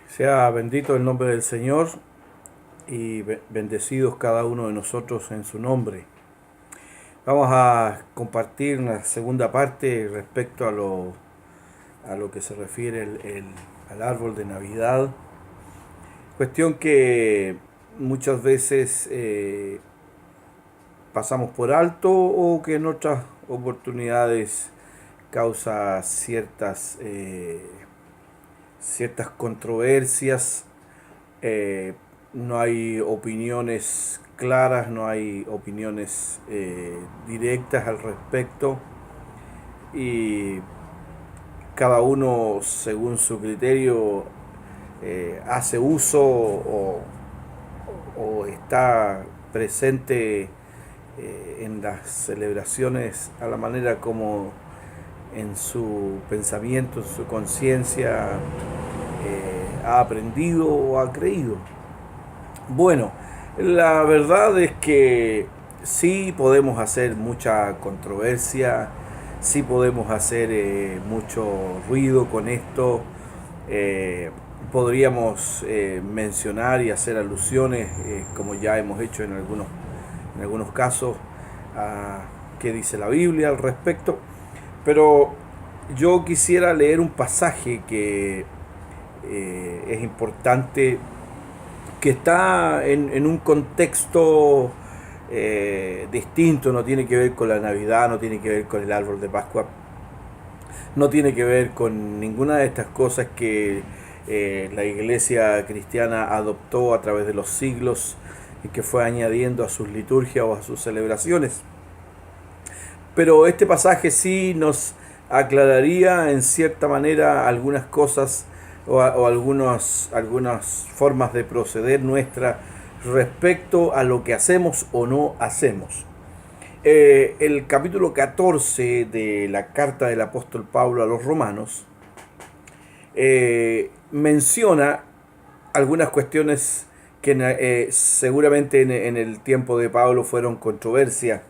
Sea bendito el nombre del Señor y bendecidos cada uno de nosotros en su nombre. Vamos a compartir una segunda parte respecto a lo que se refiere al árbol de Navidad. Cuestión que muchas veces pasamos por alto o que en otras oportunidades causa ciertas controversias. No hay opiniones claras, no hay opiniones directas al respecto, y cada uno según su criterio hace uso o está presente en las celebraciones a la manera como en su pensamiento, en su conciencia ha aprendido o ha creído. Bueno, la verdad es que sí podemos hacer mucha controversia, sí podemos hacer mucho ruido con esto. Podríamos mencionar y hacer alusiones, como ya hemos hecho en algunos casos, a qué dice la Biblia al respecto. Pero yo quisiera leer un pasaje que es importante, que está en un contexto distinto. No tiene que ver con la Navidad, no tiene que ver con el árbol de Pascua, no tiene que ver con ninguna de estas cosas que la iglesia cristiana adoptó a través de los siglos y que fue añadiendo a sus liturgias o a sus celebraciones. Pero este pasaje sí nos aclararía en cierta manera algunas cosas o algunas formas de proceder nuestra respecto a lo que hacemos o no hacemos. El capítulo 14 de la carta del apóstol Pablo a los romanos menciona algunas cuestiones que seguramente en el tiempo de Pablo fueron controversia.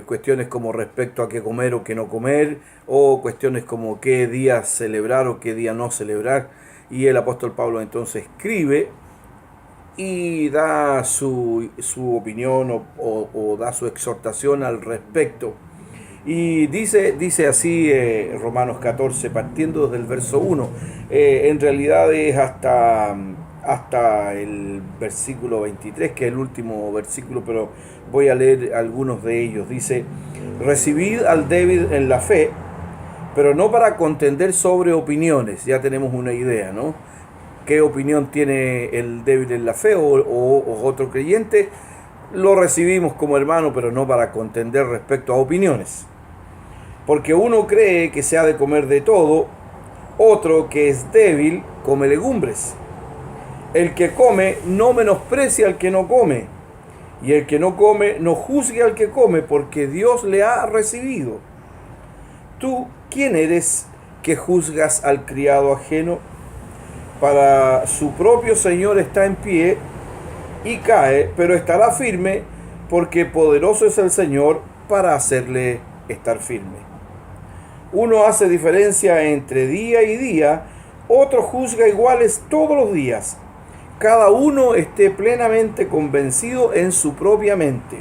Cuestiones como respecto a qué comer o qué no comer, o cuestiones como qué día celebrar o qué día no celebrar. Y el apóstol Pablo entonces escribe y da su opinión o da su exhortación al respecto. Y dice así Romanos 14, partiendo desde el verso 1. En realidad es hasta el versículo 23, que es el último versículo, pero voy a leer algunos de ellos. Dice: recibid al débil en la fe, pero no para contender sobre opiniones. Ya tenemos una idea, ¿no? ¿Qué opinión tiene el débil en la fe o otro creyente? Lo recibimos como hermano, pero no para contender respecto a opiniones. Porque uno cree que se ha de comer de todo, otro que es débil come legumbres. El que come no menosprecia al que no come, y el que no come no juzgue al que come, porque Dios le ha recibido. ¿Tú quién eres que juzgas al criado ajeno? Para su propio Señor está en pie y cae, pero estará firme, porque poderoso es el Señor para hacerle estar firme. Uno hace diferencia entre día y día, otro juzga iguales todos los días. Cada uno esté plenamente convencido en su propia mente.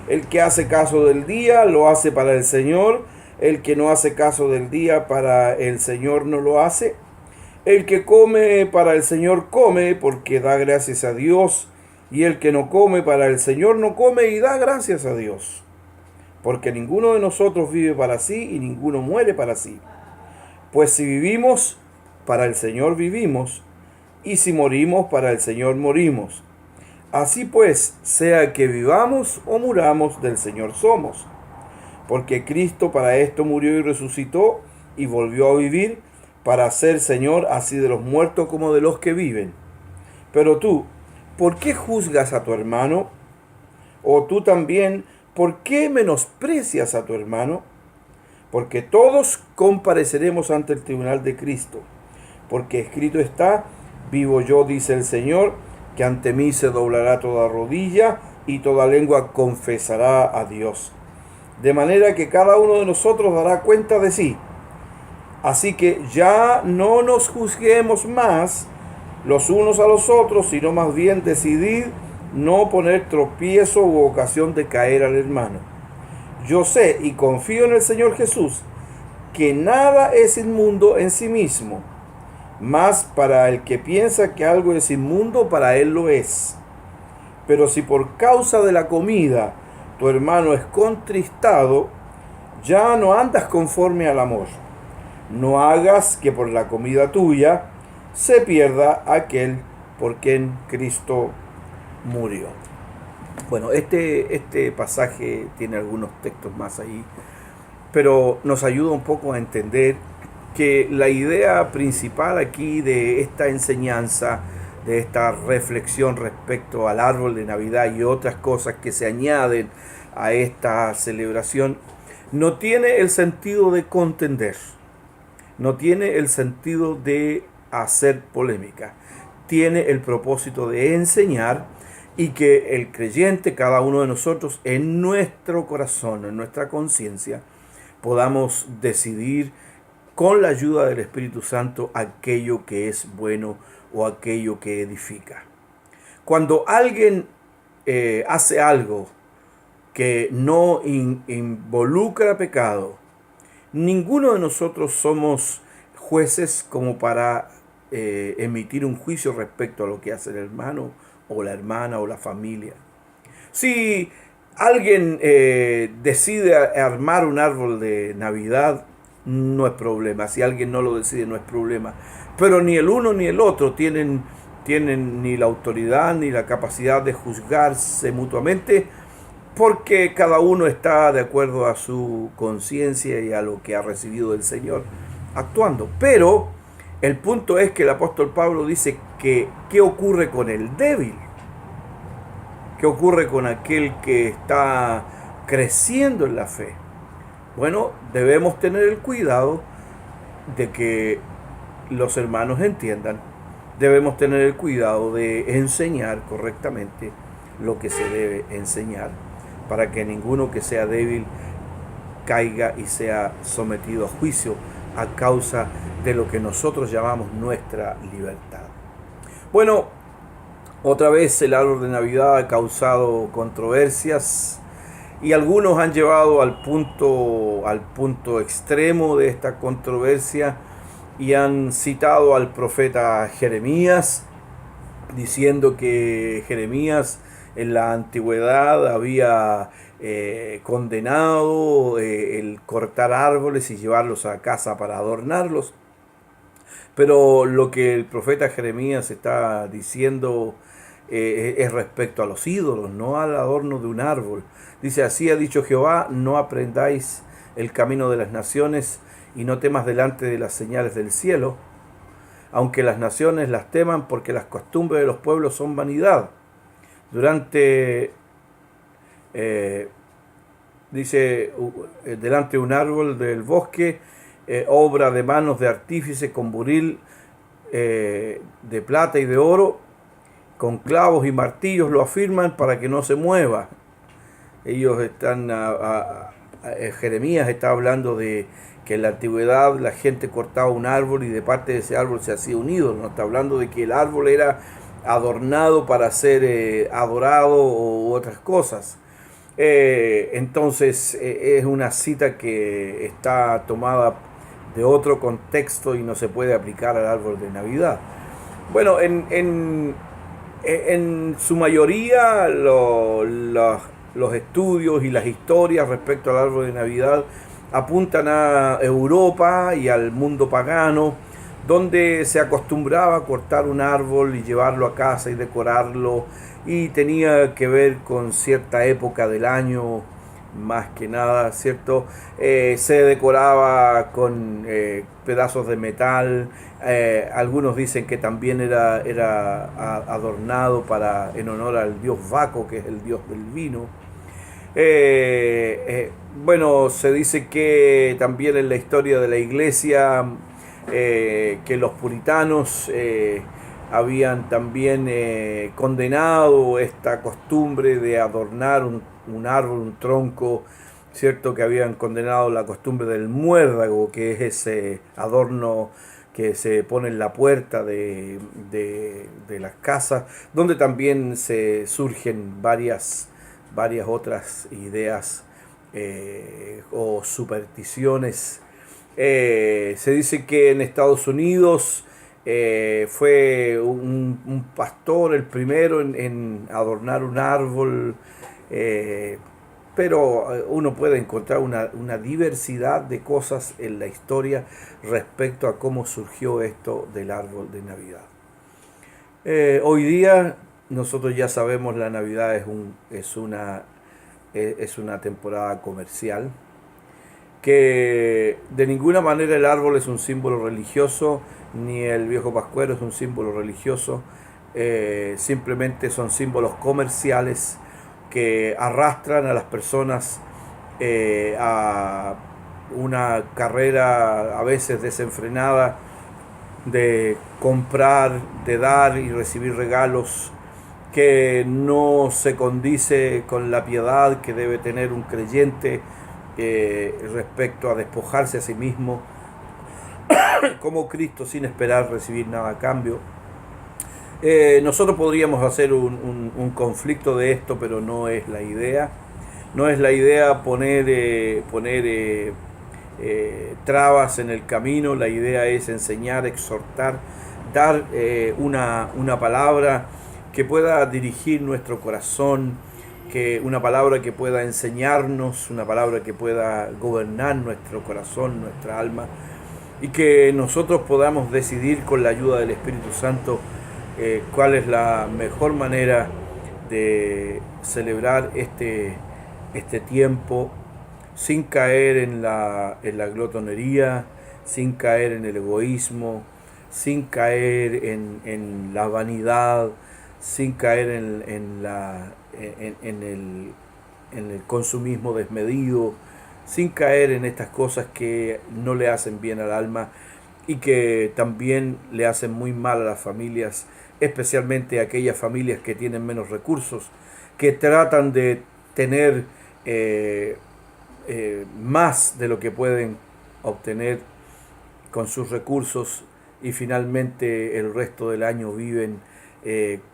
El que hace caso del día lo hace para el Señor, el que no hace caso del día para el Señor no lo hace. El que come para el Señor come porque da gracias a Dios, y el que no come para el Señor no come y da gracias a Dios. Porque ninguno de nosotros vive para sí y ninguno muere para sí. Pues si vivimos, para el Señor vivimos, y si morimos, para el Señor morimos. Así pues, sea que vivamos o muramos, del Señor somos. Porque Cristo para esto murió y resucitó y volvió a vivir, para ser Señor así de los muertos como de los que viven. Pero tú, ¿por qué juzgas a tu hermano? O tú también, ¿por qué menosprecias a tu hermano? Porque todos compareceremos ante el tribunal de Cristo. Porque escrito está: vivo yo, dice el Señor, que ante mí se doblará toda rodilla y toda lengua confesará a Dios. De manera que cada uno de nosotros dará cuenta de sí. Así que ya no nos juzguemos más los unos a los otros, sino más bien decidid no poner tropiezo u ocasión de caer al hermano. Yo sé y confío en el Señor Jesús que nada es inmundo en sí mismo, mas para el que piensa que algo es inmundo, para él lo es. Pero si por causa de la comida tu hermano es contristado, ya no andas conforme al amor. No hagas que por la comida tuya se pierda aquel por quien Cristo murió. Bueno, este pasaje tiene algunos textos más ahí, pero nos ayuda un poco a entender que la idea principal aquí de esta enseñanza, de esta reflexión respecto al árbol de Navidad y otras cosas que se añaden a esta celebración, no tiene el sentido de contender, no tiene el sentido de hacer polémica, tiene el propósito de enseñar y que el creyente, cada uno de nosotros, en nuestro corazón, en nuestra conciencia, podamos decidir con la ayuda del Espíritu Santo aquello que es bueno o aquello que edifica. Cuando alguien hace algo que no involucra pecado, ninguno de nosotros somos jueces como para emitir un juicio respecto a lo que hace el hermano o la hermana o la familia. Si alguien decide armar un árbol de Navidad, no es problema. Si alguien no lo decide, no es problema. Pero ni el uno ni el otro tienen ni la autoridad ni la capacidad de juzgarse mutuamente, porque cada uno está de acuerdo a su conciencia y a lo que ha recibido del Señor actuando. Pero el punto es que el apóstol Pablo dice que ¿qué ocurre con el débil? ¿Qué ocurre con aquel que está creciendo en la fe? Bueno, debemos tener el cuidado de que los hermanos entiendan. Debemos tener el cuidado de enseñar correctamente lo que se debe enseñar, para que ninguno que sea débil caiga y sea sometido a juicio a causa de lo que nosotros llamamos nuestra libertad. Bueno, otra vez el árbol de Navidad ha causado controversias y algunos han llevado al punto extremo de esta controversia y han citado al profeta Jeremías, diciendo que Jeremías en la antigüedad había condenado el cortar árboles y llevarlos a casa para adornarlos. Pero lo que el profeta Jeremías está diciendo es respecto a los ídolos, no al adorno de un árbol. Dice: así ha dicho Jehová, no aprendáis el camino de las naciones y no temas delante de las señales del cielo, aunque las naciones las teman, porque las costumbres de los pueblos son vanidad. Delante de un árbol del bosque, obra de manos de artífice con buril de plata y de oro, con clavos y martillos lo afirman para que no se mueva. Jeremías está hablando de que en la antigüedad la gente cortaba un árbol y de parte de ese árbol se hacía un ídolo. No está hablando de que el árbol era adornado para ser adorado u otras cosas. Entonces es una cita que está tomada de otro contexto y no se puede aplicar al árbol de Navidad. Bueno, en su mayoría los estudios y las historias respecto al árbol de Navidad apuntan a Europa y al mundo pagano, donde se acostumbraba a cortar un árbol y llevarlo a casa y decorarlo, y tenía que ver con cierta época del año, más que nada, ¿cierto? Se decoraba con pedazos de metal. Algunos dicen que también era adornado en honor al dios Baco, que es el dios del vino. Bueno, se dice que también en la historia de la iglesia, que los puritanos habían también condenado esta costumbre de adornar un árbol, un tronco, ¿cierto? Que habían condenado la costumbre del muérdago, que es ese adorno que se pone en la puerta de las casas, donde también se surgen varias otras ideas o supersticiones. Se dice que en Estados Unidos fue un pastor el primero en adornar un árbol, eh, pero uno puede encontrar una diversidad de cosas en la historia respecto a cómo surgió esto del árbol de Navidad. Hoy día nosotros ya sabemos la Navidad es una temporada comercial, que de ninguna manera el árbol es un símbolo religioso, ni el viejo pascuero es un símbolo religioso, simplemente son símbolos comerciales que arrastran a las personas a una carrera a veces desenfrenada de comprar, de dar y recibir regalos que no se condice con la piedad que debe tener un creyente respecto a despojarse a sí mismo como Cristo sin esperar recibir nada a cambio. Nosotros podríamos hacer un conflicto de esto, pero no es la idea. No es la idea poner trabas en el camino, la idea es enseñar, exhortar, dar una palabra que pueda dirigir nuestro corazón, una palabra que pueda enseñarnos, una palabra que pueda gobernar nuestro corazón, nuestra alma, y que nosotros podamos decidir con la ayuda del Espíritu Santo cuál es la mejor manera de celebrar este tiempo sin caer en la glotonería, sin caer en el egoísmo, sin caer en la vanidad, sin caer en el consumismo desmedido, sin caer en estas cosas que no le hacen bien al alma y que también le hacen muy mal a las familias, especialmente a aquellas familias que tienen menos recursos, que tratan de tener más de lo que pueden obtener con sus recursos y finalmente el resto del año viven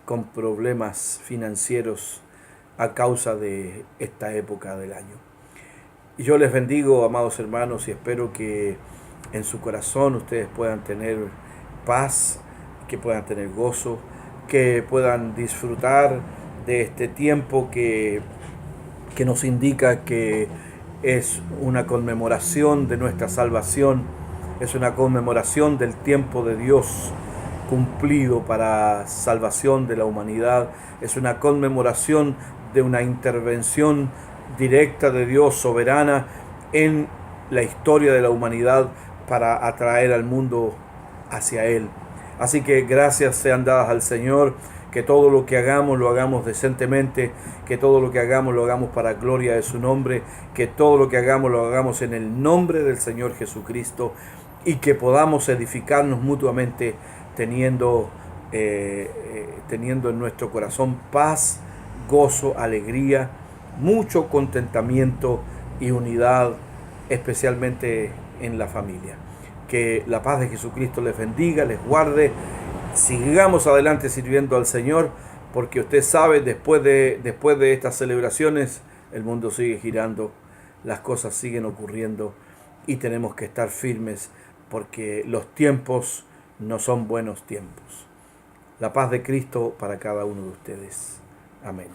con problemas financieros a causa de esta época del año. Y yo les bendigo, amados hermanos, y espero que en su corazón ustedes puedan tener paz, que puedan tener gozo, que puedan disfrutar de este tiempo que nos indica que es una conmemoración de nuestra salvación, es una conmemoración del tiempo de Dios cumplido para salvación de la humanidad, es una conmemoración de una intervención directa de Dios soberana en la historia de la humanidad para atraer al mundo hacia Él. Así que gracias sean dadas al Señor, que todo lo que hagamos lo hagamos decentemente, que todo lo que hagamos lo hagamos para gloria de su nombre, que todo lo que hagamos lo hagamos en el nombre del Señor Jesucristo y que podamos edificarnos mutuamente teniendo en nuestro corazón paz, gozo, alegría, mucho contentamiento y unidad, especialmente en la familia. Que la paz de Jesucristo les bendiga, les guarde. Sigamos adelante sirviendo al Señor, porque usted sabe, después de estas celebraciones, el mundo sigue girando, las cosas siguen ocurriendo y tenemos que estar firmes porque los tiempos no son buenos tiempos. La paz de Cristo para cada uno de ustedes. Amén.